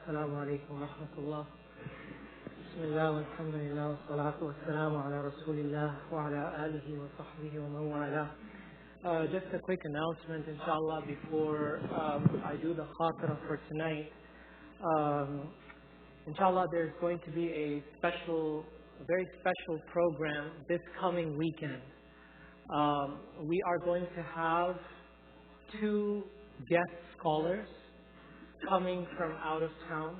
السلام عليكم ورحمة الله. بسم الله والحمد لله والصلاة والسلام على رسول الله وعلى آله وصحبه ومن والاه. Just a quick announcement, inshallah, before I do the khatira for tonight. Inshallah, there's going to be a very special program this coming weekend. We are going to have 2 guest scholars coming from out of town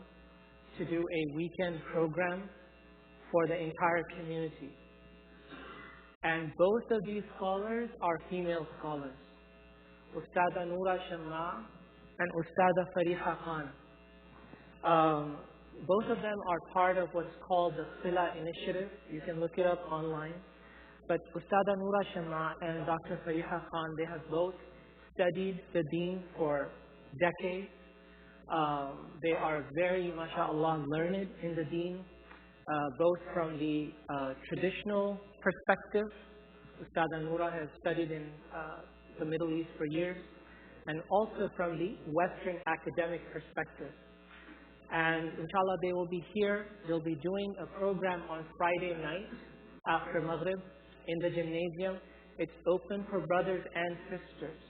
to do a weekend program for the entire community. And both of these scholars are female scholars, Ustada Noura Shamma and Ustada Fariha Khan. Both of them are part of what's called the Sila initiative. You can look it up online. But Ustada Noura Shamma and Dr. Fariha Khan, they have both studied the deen for decades. They are very, mashallah, learned in the deen, both from the traditional perspective. Ustada Noura has studied in the Middle East for years, and also from the Western academic perspective. And inshallah, they will be here. They'll be doing a program on Friday night after Maghrib in the gymnasium. It's open for brothers and sisters.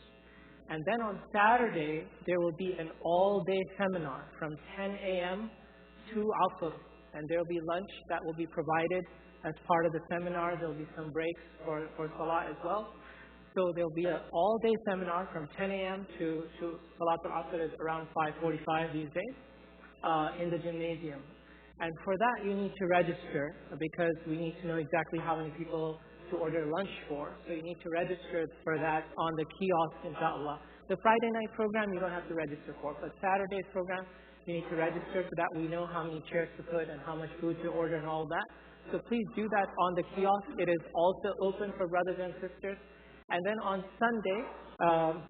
And then on Saturday, there will be an all-day seminar from 10 a.m. to Asr. And there will be lunch that will be provided as part of the seminar. There will be some breaks for Salah as well. So there will be an all-day seminar from 10 a.m. to Salat al-Asr is around 5:45 these days in the gymnasium. And for that, you need to register because we need to know exactly how many people to order lunch for. So you need to register for that on the kiosk, inshallah. The Friday night program, you don't have to register for. But Saturday's program, you need to register so that we know how many chairs to put and how much food to order and all that. So please do that on the kiosk. It is also open for brothers and sisters. And then on Sunday,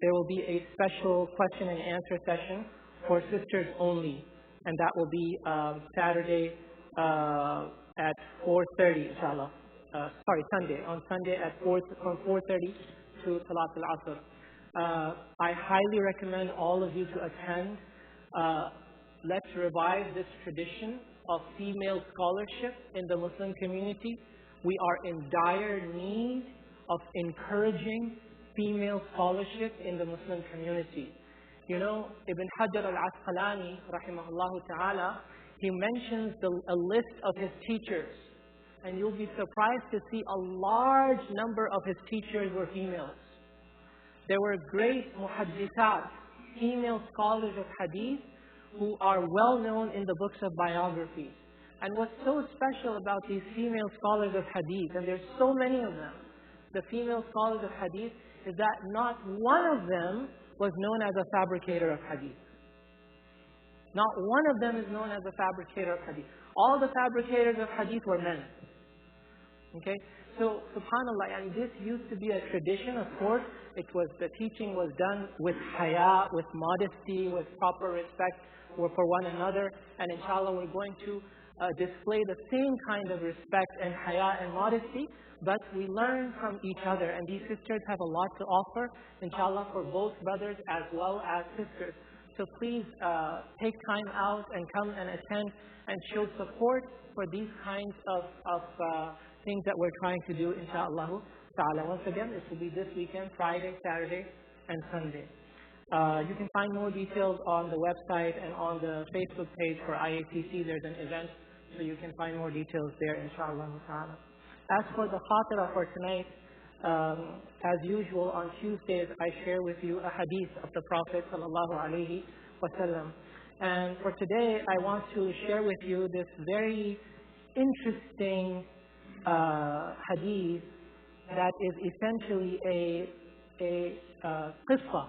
there will be a special question and answer session for sisters only. And that will be Saturday at 4:30, inshallah. Sunday. On Sunday from 4:30 to Salat al-Asr. I highly recommend all of you to attend. Let's revive this tradition of female scholarship in the Muslim community. We are in dire need of encouraging female scholarship in the Muslim community. You know, Ibn Hajar al-Asqalani, rahimahullah ta'ala, he mentions a list of his teachers. And you'll be surprised to see a large number of his teachers were females. There were great muhaddithat, female scholars of hadith, who are well known in the books of biographies. And what's so special about these female scholars of hadith, and there's so many of them, the female scholars of hadith, is that not one of them was known as a fabricator of hadith. Not one of them is known as a fabricator of hadith. All the fabricators of hadith were men. Okay, so subhanallah, and this used to be a tradition. Of course, the teaching was done with haya, with modesty, with proper respect for one another. And inshallah, we're going to display the same kind of respect and haya and modesty, but we learn from each other. And these sisters have a lot to offer, inshallah, for both brothers as well as sisters. So please take time out and come and attend and show support for these kinds of things that we're trying to do, inshallah ta'ala. Once again, this will be this weekend, Friday, Saturday, and Sunday. You can find more details on the website and on the Facebook page for IATC. There's an event, so you can find more details there, inshallah ta'ala. As for the khatira for tonight, as usual on Tuesdays, I share with you a hadith of the Prophet sallallahu alaihi wasallam. And for today, I want to share with you this very interesting hadith that is essentially a qissa,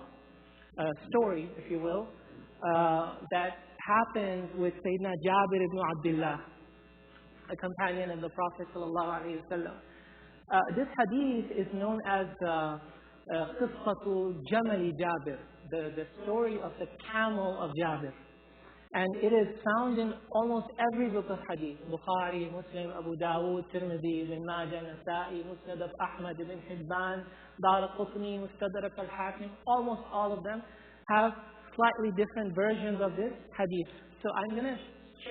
a story, if you will, that happened with Sayyidina Jabir ibn Abdullah, a companion of the Prophet sallallahu alaihi wasallam. This hadith is known as qissatu Jamali Jabir, the story of the camel of Jabir. And it is found in almost every book of hadith. Bukhari, Muslim, Abu Dawood, Tirmidhi, Ibn Majah, Nasa'i, Musnad of Ahmad, Ibn Hibban, Daraqutni, Mustadrak al-Hakim. Almost all of them have slightly different versions of this hadith. So I'm going to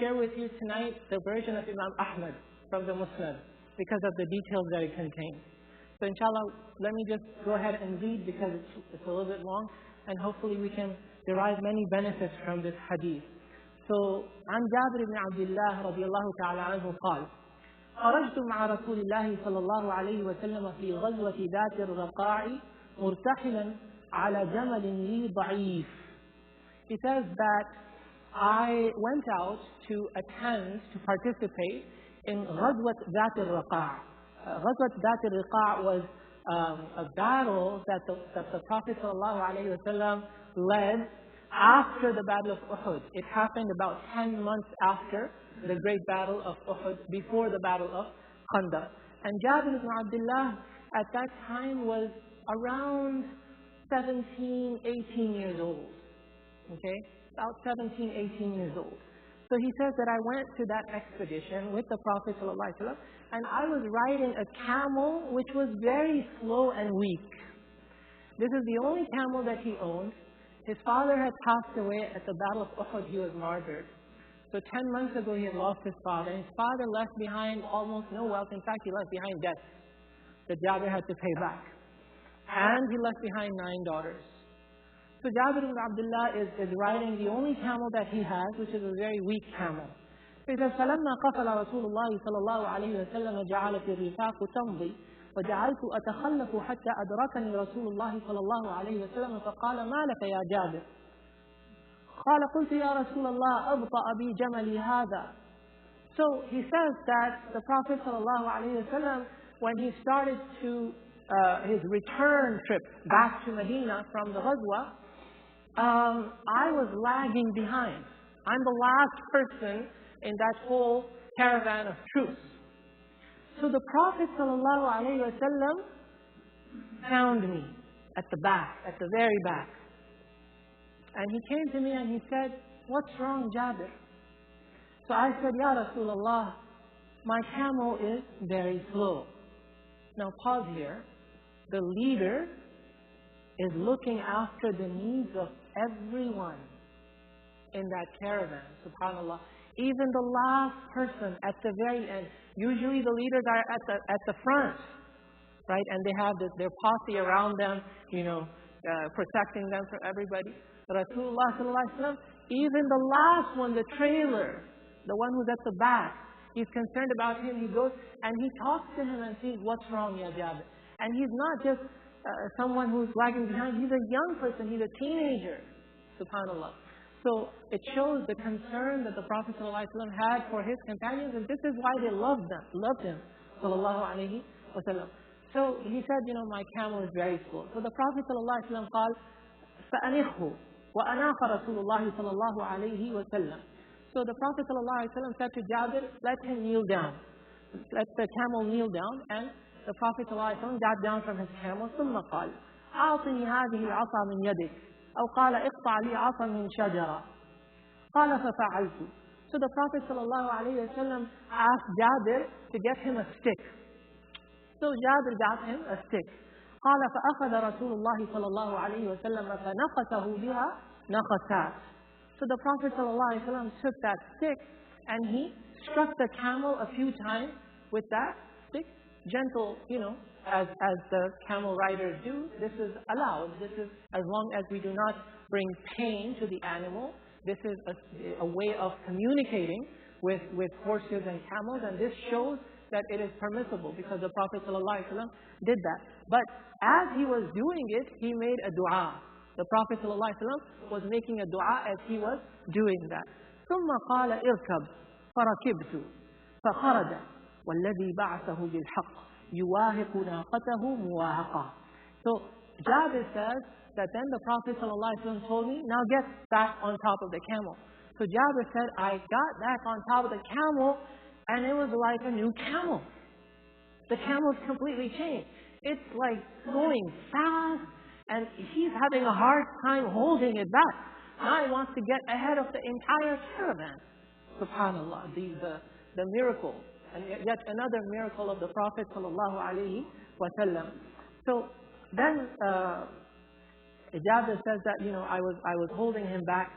share with you tonight the version of Imam Ahmad from the Musnad because of the details that it contains. So inshallah, let me just go ahead and read because it's a little bit long, and hopefully we can derive many benefits from this hadith. So, عن جابر بن عبد الله رضي الله تعالى عنه قال: خرجت مع رسول الله صلى الله عليه وسلم في غزوة ذات الرقاع مرتحلا على جمل لي ضعيف. He says that I went out to participate in غزوة ذات الرقاع. غزوة ذات الرقاع was a battle that the Prophet ﷺ led after the Battle of Uhud. It happened about 10 months after the great Battle of Uhud, before the Battle of Khandaq. And Jabir ibn Abdullah at that time was around 17, 18 years old. Okay? About 17, 18 years old. So he says that I went to that expedition with the Prophet ﷺ, and I was riding a camel which was very slow and weak. This is the only camel that he owned. His father had passed away at the Battle of Uhud. He was martyred. So 10 months ago he had lost his father. His father left behind almost no wealth. In fact, he left behind debt that Jabir had to pay back. And he left behind 9 daughters. So Jabir ibn Abdullah is riding the only camel that he has, which is a very weak camel. He says, فَلَمَّا قَفَلَ رَسُولُ اللَّهِ صَلَى اللَّهُ عَلَيْهِ وَسَلَّمَ جَعَلَتِ الرِّفَاقُ تَمْضِي وَجَعَلْتُ أَتَخَلَّفُ حَتَّى أَدْرَكَنِي رَسُولُ اللَّهِ صَلَى اللَّهُ عَلَيْهِ وَسَلَّمَ فَقَالَ مَا لَكَ يَا جَابِرُ قال قلت يا رسول الله أبطأ بي جملي هذا. So he says that the Prophet ﷺ, when he started to his return trip back to Medina from the Ghazwa, I was lagging behind. I'm the last person in that whole caravan of troops. So the Prophet ﷺ found me at the back, at the very back. And he came to me and he said, "What's wrong, Jabir?" So I said, "Ya Rasulullah, my camel is very slow." Now pause here. The leader is looking after the needs of everyone in that caravan, subhanAllah. Even the last person at the very end. Usually the leaders are at the front, right? And they have their posse around them, protecting them from everybody. Rasulullah sallallahu alaihi wasallam, even the last one, the trailer, the one who's at the back, he's concerned about him. He goes and he talks to him and sees, "What's wrong, Ya Jabir?" And he's not just someone who's lagging behind. He's a young person. He's a teenager. Subhanallah. So it shows the concern that the Prophet ﷺ had for his companions, and this is why they loved him. Sallallahu alaihi wasallam. So he said, my camel is very slow. So the Prophet ﷺ called فَأَنِخْهُ وَأَنَاخَ رَسُولُ اللَّهِ صَلَى اللَّهُ عَلَيْهِ وَسَلَّمَ. So the Prophet ﷺ said to Jabir, "Let him kneel down. Let the camel kneel down." And the Prophet ﷺ got down from his camel. ثم قال أعطني هذه العصا من يدك أو قال اقطع لي عصا من شجرة قال ففعلت. So the Prophet ﷺ asked Jabir to get him a stick. So Jabir got him a stick. قال فأخذ رسول الله صلى الله عليه وسلم فنقته بها نقتات. So the Prophet ﷺ took that stick and he struck the camel a few times with that stick. Gentle, as the camel riders do. This is allowed. This is as long as we do not bring pain to the animal. This is a way of communicating with horses and camels, and this shows that it is permissible because the Prophet ﷺ did that. But as he was doing it, he made a dua. The Prophet ﷺ was making a dua as he was doing that. ثم قال اركب فركبت فخرج والذي بعثه بالحق يواهق ناقته مواهقة. So Jabir says that then the Prophet ﷺ told me, "Now get back on top of the camel." So Jabir said, I got back on top of the camel and it was like a new camel. The camel's completely changed. It's like going fast and he's having a hard time holding it back. Now he wants to get ahead of the entire caravan. Subhanallah, the miracle. And yet another miracle of the Prophet sallallahu alaihi wasallam. So then Jabir says that, I was holding him back.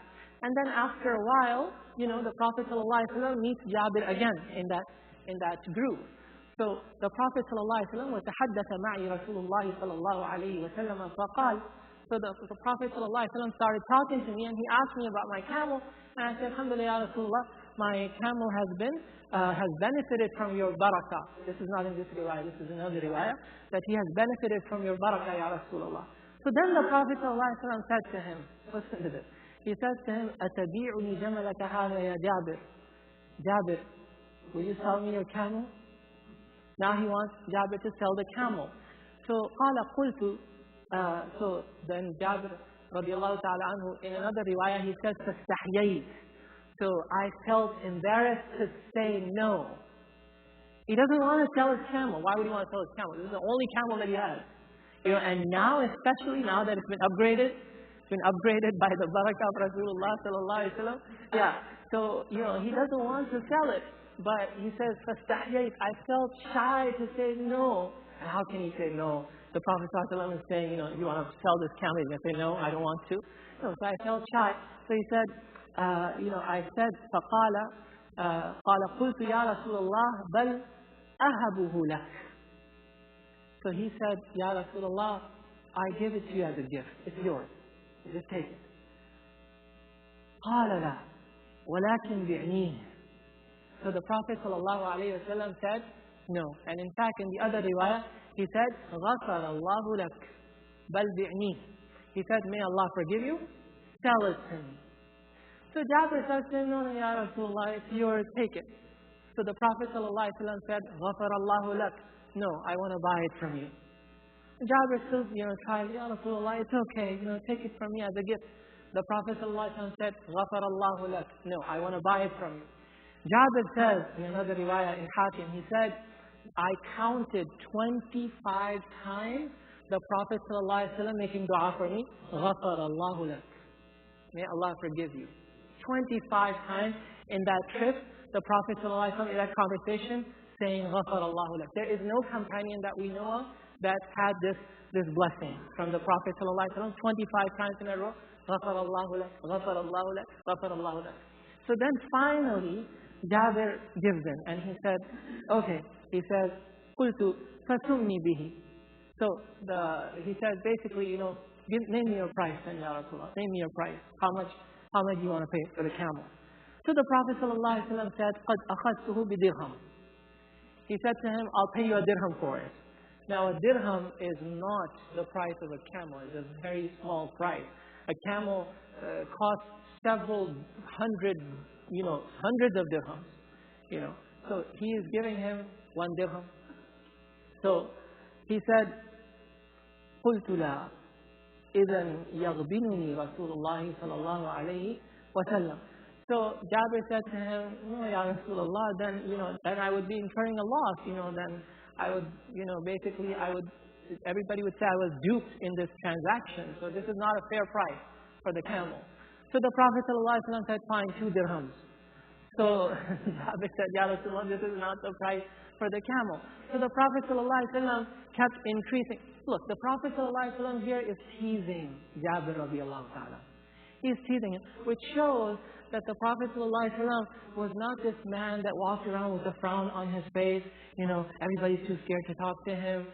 And then after a while, the Prophet ﷺ meets Jabir again in that group. So the Prophet ﷺ وتحدث معي رسول الله صلى الله عليه وسلم فقال. So the Prophet ﷺ started talking to me and he asked me about my camel. And I said, Alhamdulillah, Ya Rasulullah, my camel has benefited from your barakah. This is not in this riwayah, this is another riwayah, that he has benefited from your barakah, Ya Rasulullah. So then the Prophet ﷺ said to him, listen to this. He said to him, أَتَبِيعُنِي جَمَلَكَ هَذَا يَا جَابِرْ. Jabir, will you sell me your camel? Now he wants Jabir to sell the camel. So قال قلت. So then Jabir radiallahu ta'ala anhu, in another riwayah, he says, فَاسْتَحْيَيْتْ. So I felt embarrassed to say no. He doesn't want to sell his camel. Why would he want to sell his camel? This is the only camel that he has. And now, especially now that it's been upgraded by the barakah of Rasulullah sallallahu alaihi wasallam. Yeah. So, he doesn't want to sell it. But he says, فَاسْتَحْيَيْتْ. I felt shy to say no. And how can he say no? The Prophet ﷺ is saying, you want to sell this camel? He's going to say, no, I don't want to. No, so I felt shy. So he said, I said, فَقَالَ قَالَ قُلْتُ يَا رَسُولَ اللَّهِ بَلْ أَهَبُهُ لَكَ. So he said, Ya Rasulullah, I give it to you as a gift. It's yours. Just take it. قَالَ لَا وَلَكِنْ بِعْنِيهِ. So the Prophet ﷺ said, no. And in fact, in the other riwayah, he said, غَفَرَ اللَّهُ لَكَ بَلْ بِعْنِيهِ. He said, may Allah forgive you, sell it to me. So Jabir says to him, no, Ya Rasulullah, it's yours, take it. So the Prophet ﷺ said, غَفَرَ اللَّهُ لَكَ. No, I want to buy it from you. Jabir still, tried, Ya Rasulullah, it's okay, take it from me as a gift. The Prophet ﷺ said, غَفَرَ اللَّهُ لَكَ. No, I want to buy it from you. Jabir says, in another riwayah in Haque, he said, I counted 25 times the Prophet ﷺ making dua for me, غَفَرَ اللَّهُ لَكَ. May Allah forgive you. 25 times in that trip, the Prophet ﷺ in that conversation saying, غَفَرَ اللَّهُ لَكَ. There is no companion that we know of that had this blessing from the Prophet ﷺ 25 times in a row, غَفَرَ اللَّهُ لَكَ, غَفَرَ اللَّهُ لَكَ, غَفَرَ اللَّهُ لَكَ. So then finally, Jabir gives in and he said, okay. He says, قُلْتُ فَسُمِّي بِهِ. So he says basically, name me your price then, Ya Rasulullah. Name me your price. How much do you want to pay for the camel? So the Prophet ﷺ said, قَدْ أَخَذْتُهُ بِدِرْهَمْ. He said to him, I'll pay you a dirham for it. Now a dirham is not the price of a camel. It's a very small price. A camel costs several hundreds of dirhams. So he is giving him 1 dirham. So he said, قُلْتُ لَا إِذَنْ يَغْبِنُنِي رَسُولُ اللَّهِ صَلَى اللَّهُ عَلَيْهِ وَسَلَّمَ. So Jabir said to him, no, Ya Rasulullah, then I would be incurring a loss, then I would, everybody would say I was duped in this transaction. So this is not a fair price for the camel. So the Prophet ﷺ said, fine, 2 dirhams. So Jabir said, Ya Rasulullah, this is not the price for the camel. So the Prophet ﷺ kept increasing. Look, the Prophet ﷺ here is teasing Jabir radiallahu ta'ala. He's teasing him, which shows that the Prophet ﷺ was not this man that walked around with a frown on his face. Everybody's too scared to talk to him.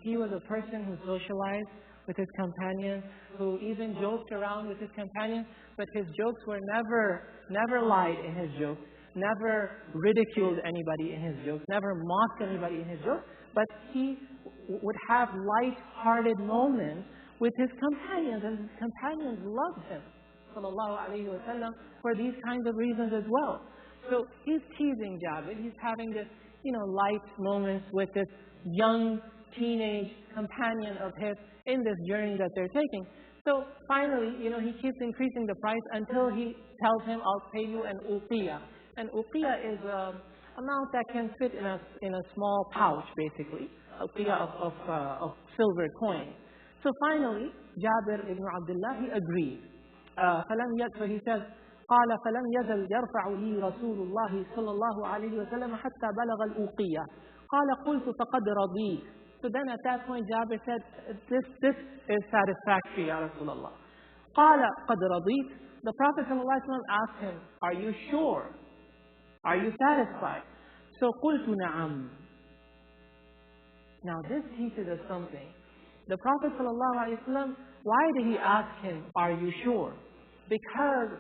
He was a person who socialized with his companions, who even joked around with his companions, but his jokes were never lied in his jokes, never ridiculed anybody in his jokes, never mocked anybody in his jokes, but he would have light-hearted moments with his companions, and his companions loved him, sallallahu alaihi wasallam, for these kinds of reasons as well. So he's teasing Jabir. He's having this, light moments with this young teenage companion of his in this journey that they're taking. So finally, he keeps increasing the price until he tells him, I'll pay you an uqiyah. An uqiyah is an amount that can fit in a small pouch, basically. Uqiyah of silver coin. So finally, Jabir ibn Abdullah, he agreed. So he says, قال فلم يزل يرفع لي رسول الله صلى الله عليه وسلم حتى بلغ الأوقية. قال قلت فقد رضيت. So then at that point Jabir said, this is satisfactory, Ya Rasulullah. قَالَ قَدْ رَضِيتَ. The Prophet ﷺ asked him, are you sure? Are you satisfied? So قُلْتُ نَعَمْ. Now this teaches us something. The Prophet ﷺ, why did he ask him, are you sure? Because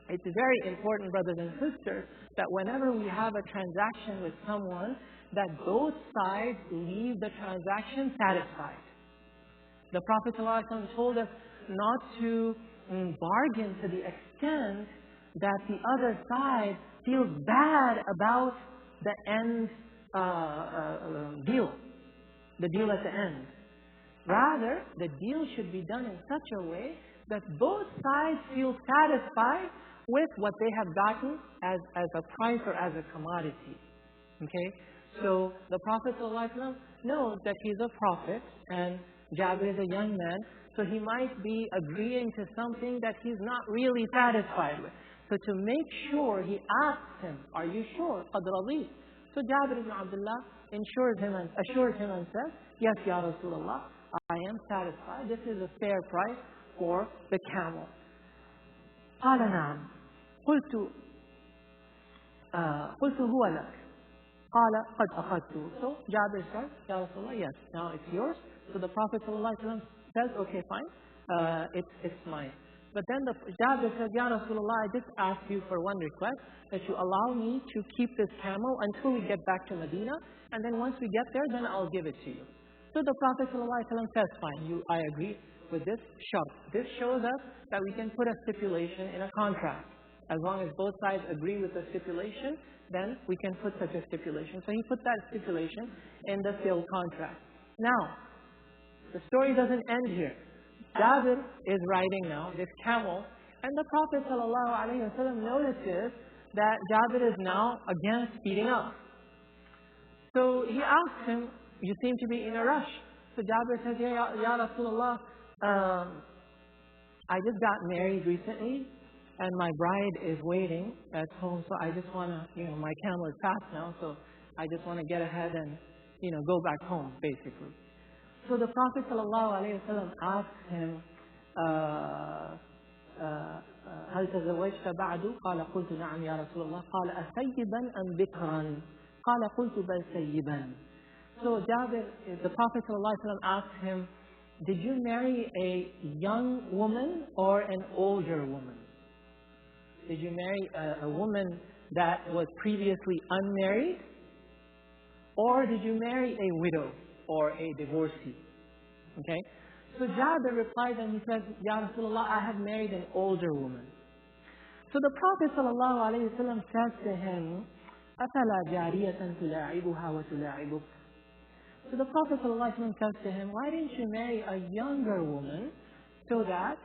it's very important, brothers and sisters, that whenever we have a transaction with someone, that both sides leave the transaction satisfied. The Prophet ﷺ told us not to bargain to the extent that the other side feels bad about the end deal, the deal at the end. Rather, the deal should be done in such a way that both sides feel satisfied with what they have gotten as a price or as a commodity. Okay? So the Prophet ﷺ knows that he's a prophet and Jabir is a young man, so he might be agreeing to something that he's not really satisfied with. So to make sure, he asks him, are you sure? قَدْ رَضِيتَ. So Jabir ibn Abdullah assures him and says, yes, Ya Rasulullah, I am satisfied. This is a fair price for the camel. قال نعم. قلت هو لك. قال قد أخذته. So Jabir says, Ya Rasulullah, yes, now it's yours. So the Prophet ﷺ says, okay, fine, it's mine. But then Jabir said, Ya Rasulullah, I just asked you for one request, that you allow me to keep this camel until we get back to Medina, and then once we get there, then I'll give it to you. So the Prophet ﷺ says, fine, I agree with this shart. This shows us that we can put a stipulation in a contract. As long as both sides agree with the stipulation, then we can put such a stipulation. So he put that stipulation in the sale contract. Now, the story doesn't end here. Jabir is riding now this camel, and the Prophet ﷺ notices that Jabir is now again speeding up. So he asks him, you seem to be in a rush. So Jabir says, Ya Rasulullah, I just got married recently, and my bride is waiting at home, so I just want to, my camel is fast now, so I just want to get ahead and, go back home, basically. So the Prophet ﷺ asked him, هل تزوجت بعد؟ قال قلت نعم يا رسول الله. قال أسيبا أم بكرا؟ قال قلت بل سيبا. So Jabir, the Prophet ﷺ asked him, did you marry a young woman or an older woman? Did you marry a woman that was previously unmarried? Or did you marry a widow or a divorcee? Okay? So Jabir replied and he said, Ya Rasulullah, I have married an older woman. So the Prophet ﷺ says to him, أَفَلَا جَارِيَةً تُلَاعِبُهَا وَتُلَاعِبُكَ. So the Prophet ﷺ says to him, why didn't you marry a younger woman so that,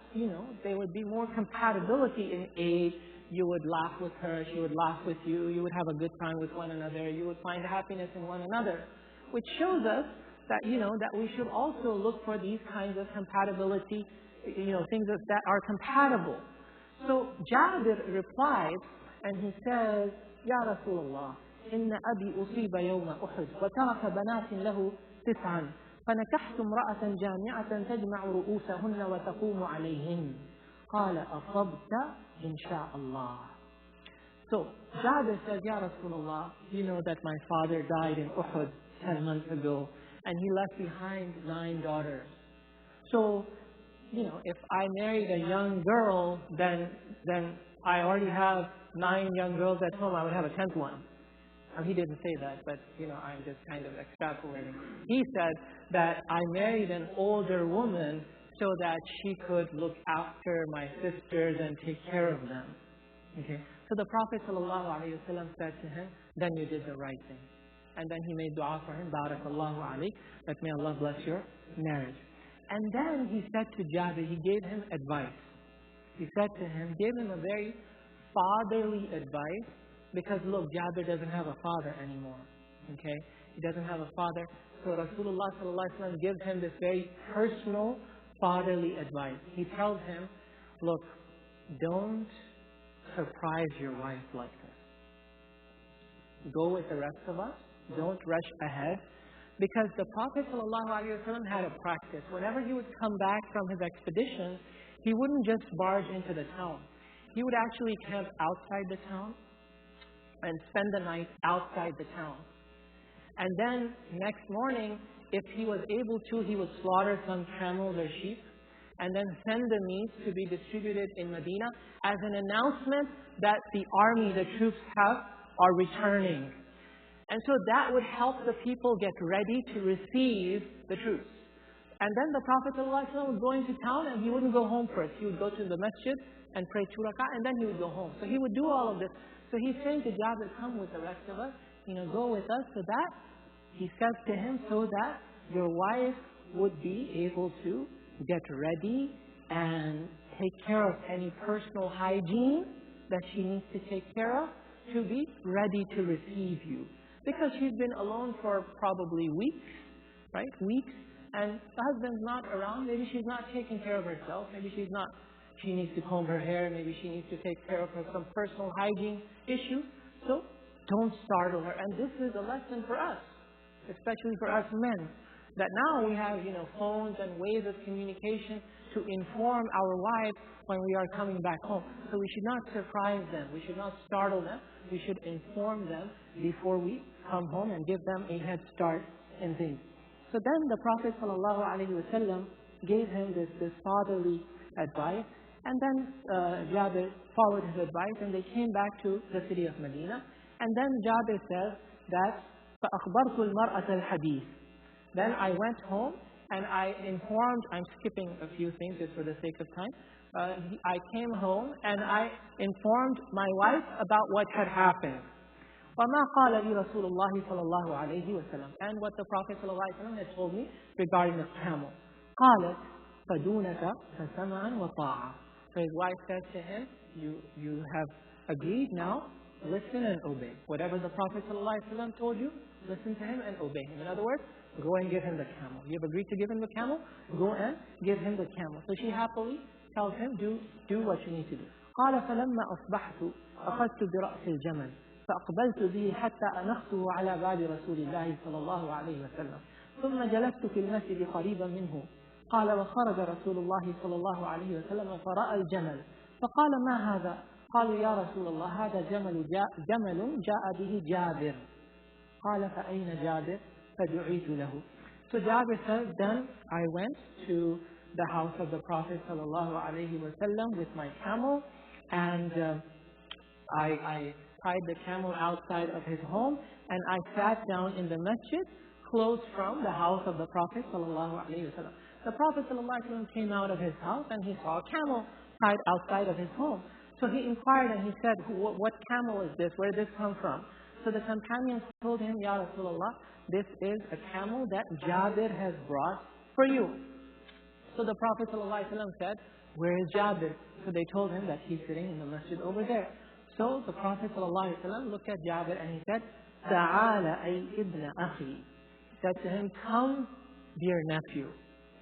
there would be more compatibility in age? You would laugh with her, she would laugh with you, you would have a good time with one another, you would find happiness in one another. Which shows us that, that we should also look for these kinds of compatibility, things that are compatible. So Jabir replied and he says, Ya Rasulullah, إن أبي أصيب يوم أحد وترك بنات له 9 فنكحت امرأة جامعة تجمع رؤوسهن وتقوم عليهن قال أصبت إن شاء الله. So Jabir said, Ya Rasulullah, you know that my father died in Uhud 10 months ago and he left behind 9 daughters. So, if I married a young girl, then I already have 9 young girls at home, I would have a 10th one. He didn't say that, but, I'm just kind of extrapolating. He said that I married an older woman so that she could look after my sisters and take care of them. Okay? So the Prophet ﷺ said to him, then you did the right thing. And then he made dua for him, Barakallahu alayk, that may Allah bless your marriage. And then he said to Jabir, he gave him advice. He said to him, gave him a very fatherly advice, because look, Jabir doesn't have a father anymore. Okay? He doesn't have a father. So Rasulullah ﷺ gives him this very personal fatherly advice. He tells him, look, don't surprise your wife like this. Go with the rest of us. Don't rush ahead. Because the Prophet ﷺ had a practice. Whenever he would come back from his expedition, he wouldn't just barge into the town. He would actually camp outside the town and spend the night outside the town. And then next morning, if he was able to, he would slaughter some camels or sheep and then send the meat to be distributed in Medina as an announcement that the army, the troops are returning. And so that would help the people get ready to receive the troops. And then the Prophet ﷺ would go into town and he wouldn't go home first. He would go to the masjid and pray 2 rak'ah and then he would go home. So he would do all of this. So he's saying to Jabir, come with the rest of us, go with us, so that he says to him, so that your wife would be able to get ready and take care of any personal hygiene that she needs to take care of to be ready to receive you. Because she's been alone for probably weeks, right? Weeks. And the husband's not around. Maybe she's not taking care of herself. Maybe she needs to comb her hair. Maybe she needs to take care of some personal hygiene issue. So don't startle her. And this is a lesson for us, especially for us men, that now we have, phones and ways of communication to inform our wives when we are coming back home. So we should not surprise them. We should not startle them. We should inform them before we come home and give them a head start in things. So then the Prophet ﷺ gave him this fatherly advice. And then Jabir followed his advice and they came back to the city of Medina. And then Jabir says that فَأَخْبَرْتُ الْمَرْأَةَ الْحَدِيثِ. Then I went home and I informed, I'm skipping a few things just for the sake of time. I came home and I informed my wife about what had happened. وَمَا قَالَ لِي رَسُولُ اللَّهِ صَلَى اللَّهُ عَلَيْهِ وَسَلَّمَ. And what the Prophet ﷺ had told me regarding the camel. قَالَتْ فَدُونَكَ فَسَمَعًا وَطَاعًا. So his wife said to him, you have agreed now, listen and obey. Whatever the Prophet ﷺ told you, listen to him and obey him. In other words, go and give him the camel. You have agreed to give him the camel? Go and give him the camel. So she happily tells him, do what you need to do. قال فلما أصبحت أخذت برأس الجمل فأقبلت به حتى أنخته على باب رسول الله صلى الله عليه وسلم ثم جلست في المسجد قريبا منه قال وخرج رسول الله صلى الله عليه وسلم فرأى الجمل فقال ما هذا؟ قالوا يا رسول الله هذا جمل جاء به جابر قال فأين جابر؟ فدعيت له. So Jabir says, then I went to the house of the Prophet ﷺ with my camel, and I tied the camel outside of his home, and I sat down in the masjid close from the house of the Prophet ﷺ. The Prophet ﷺ came out of his house and he saw a camel tied outside of his home. So he inquired and he said, what camel is this? Where did this come from? So the companions told him, Ya Rasulullah, this is a camel that Jabir has brought for you. So the Prophet ﷺ said, where is Jabir? So they told him that he's sitting in the masjid over there. So the Prophet ﷺ looked at Jabir and he said, Ta'ala ay ibn akhi. He said to him, come, dear nephew.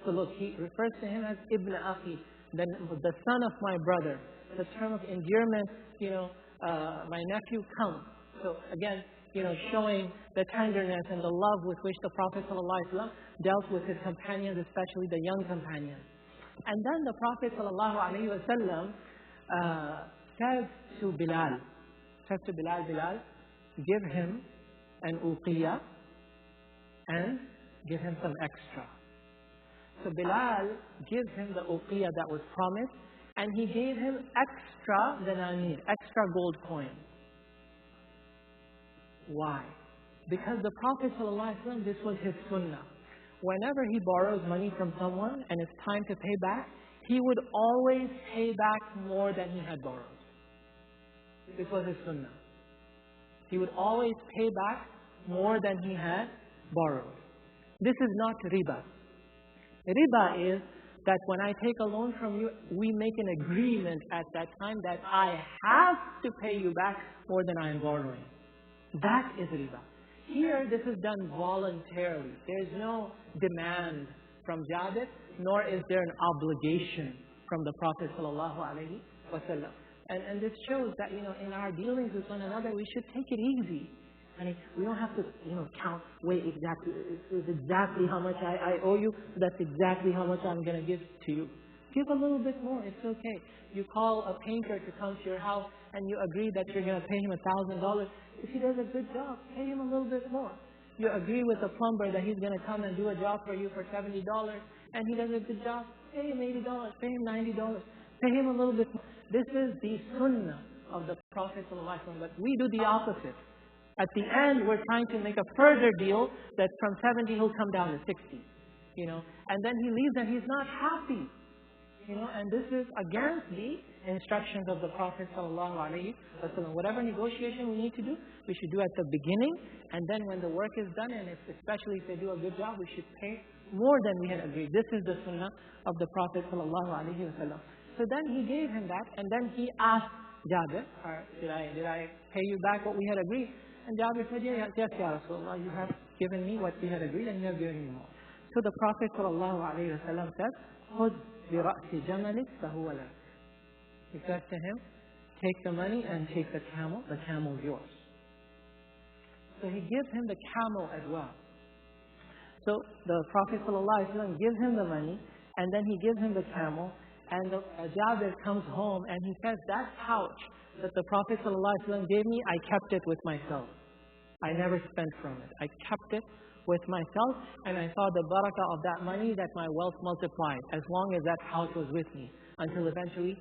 So look, he refers to him as ibn akhi, then the son of my brother. The term of endearment, my nephew, come. So again, showing the tenderness and the love with which the Prophet ﷺ dealt with his companions, especially the young companions. And then the Prophet ﷺ says to Bilal, Bilal, give him an uqiyah and give him some extra. So Bilal gives him the uqiyah that was promised, and he gave him extra dananir, extra gold coins. Why? Because the Prophet ﷺ, this was his sunnah. Whenever he borrows money from someone and it's time to pay back, he would always pay back more than he had borrowed. This was his sunnah. He would always pay back more than he had borrowed. This is not riba. Riba is that when I take a loan from you, we make an agreement at that time that I have to pay you back more than I am borrowing. That is riba. Here, this is done voluntarily. There is no demand from Jabir, nor is there an obligation from the Prophet ﷺ. And this shows that, in our dealings with one another, we should take it easy. we don't have to, count, wait, exactly, this is exactly how much I owe you, so that's exactly how much I'm going to give to you. Give a little bit more, it's okay. You call a painter to come to your house and you agree that you're going to pay him $1,000. If he does a good job, pay him a little bit more. You agree with a plumber that he's going to come and do a job for you for $70 and he does a good job, pay him $80, pay him $90, pay him a little bit more. This is the sunnah of the Prophet ﷺ, but we do the opposite. At the end, we're trying to make a further deal that from 70 he'll come down to 60, and then he leaves and he's not happy, and this is against the instructions of the Prophet ﷺ. Whatever negotiation we need to do, we should do at the beginning, and then when the work is done, and especially if they do a good job, we should pay more than we had agreed. This is the sunnah of the Prophet ﷺ. So then he gave him that, and then he asked Jabir, did I pay you back what we had agreed? And Jabir said, yes, Ya Rasulullah, you have given me what we had agreed, and you have given me more. So the Prophet ﷺ said, خُذْ بِرَأْسِ جَمَلِكَ فَهُوَ لَكَ. He said to him, take the money and take the camel is yours. So he gives him the camel as well. So the Prophet ﷺ gives him the money, and then he gives him the camel, and Jabir comes home and he says, that pouch that the Prophet ﷺ gave me, I kept it with myself. I never spent from it. I kept it with myself, and I saw the barakah of that money, that my wealth multiplied as long as that pouch was with me, until eventually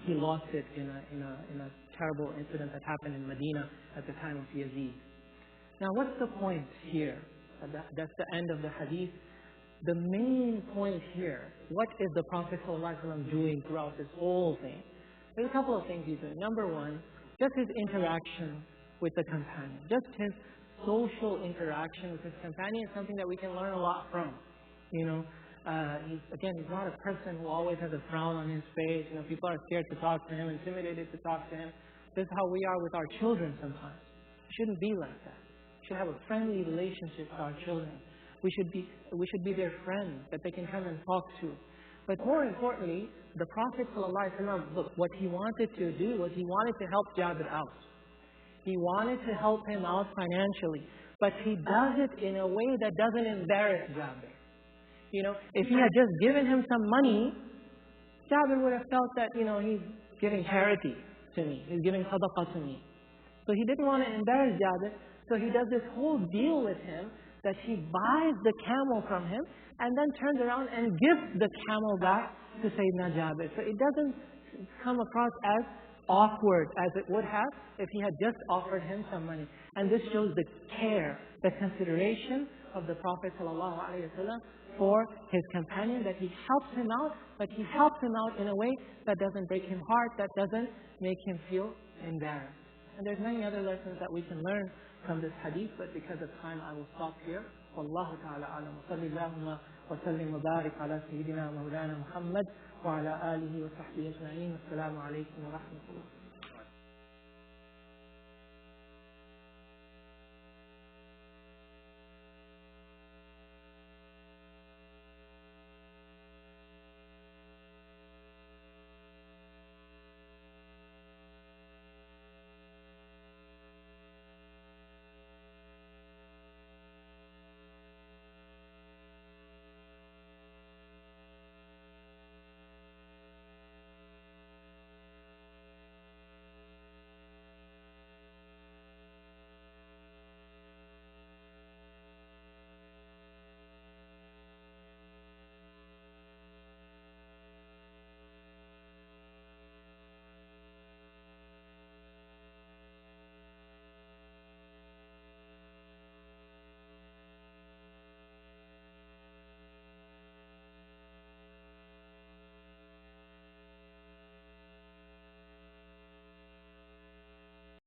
he lost it in a terrible incident that happened in Medina at the time of Yazid. Now what's the point here? That's the end of the hadith. The main point here, what is the Prophet ﷺ doing throughout this whole thing? There's a couple of things he's doing. Number one, just his interaction with the companion. Just his social interaction with his companion is something that we can learn a lot from. He's not a person who always has a frown on his face. People are scared to talk to him, intimidated to talk to him. This is how we are with our children sometimes. It shouldn't be like that. We should have a friendly relationship with our children. We should be their friends that they can come and talk to. But more importantly, the Prophet ﷺ, look, what he wanted to do was he wanted to help Jabir out. He wanted to help him out financially. But he does it in a way that doesn't embarrass Jabir. If he had just given him some money, Jabir would have felt that, he's giving charity to me. He's giving sadaqah to me. So he didn't want to embarrass Jabir. So he does this whole deal with him that he buys the camel from him and then turns around and gives the camel back to Sayyidina Jabir. So it doesn't come across as awkward as it would have if he had just offered him some money. And this shows the care, the consideration of the Prophet ﷺ for his companion, that he helps him out, but he helps him out in a way that doesn't break him heart, that doesn't make him feel embarrassed. And there's many other lessons that we can learn from this hadith, but because of time I will stop here. Wallahu ta'ala alam. Wa sallallahu wa sallim wa barik ala sayyidina wa mawlana Muhammad wa ala alihi wa sahbihi ajma'in. Assalamu alaikum wa rahmatullah.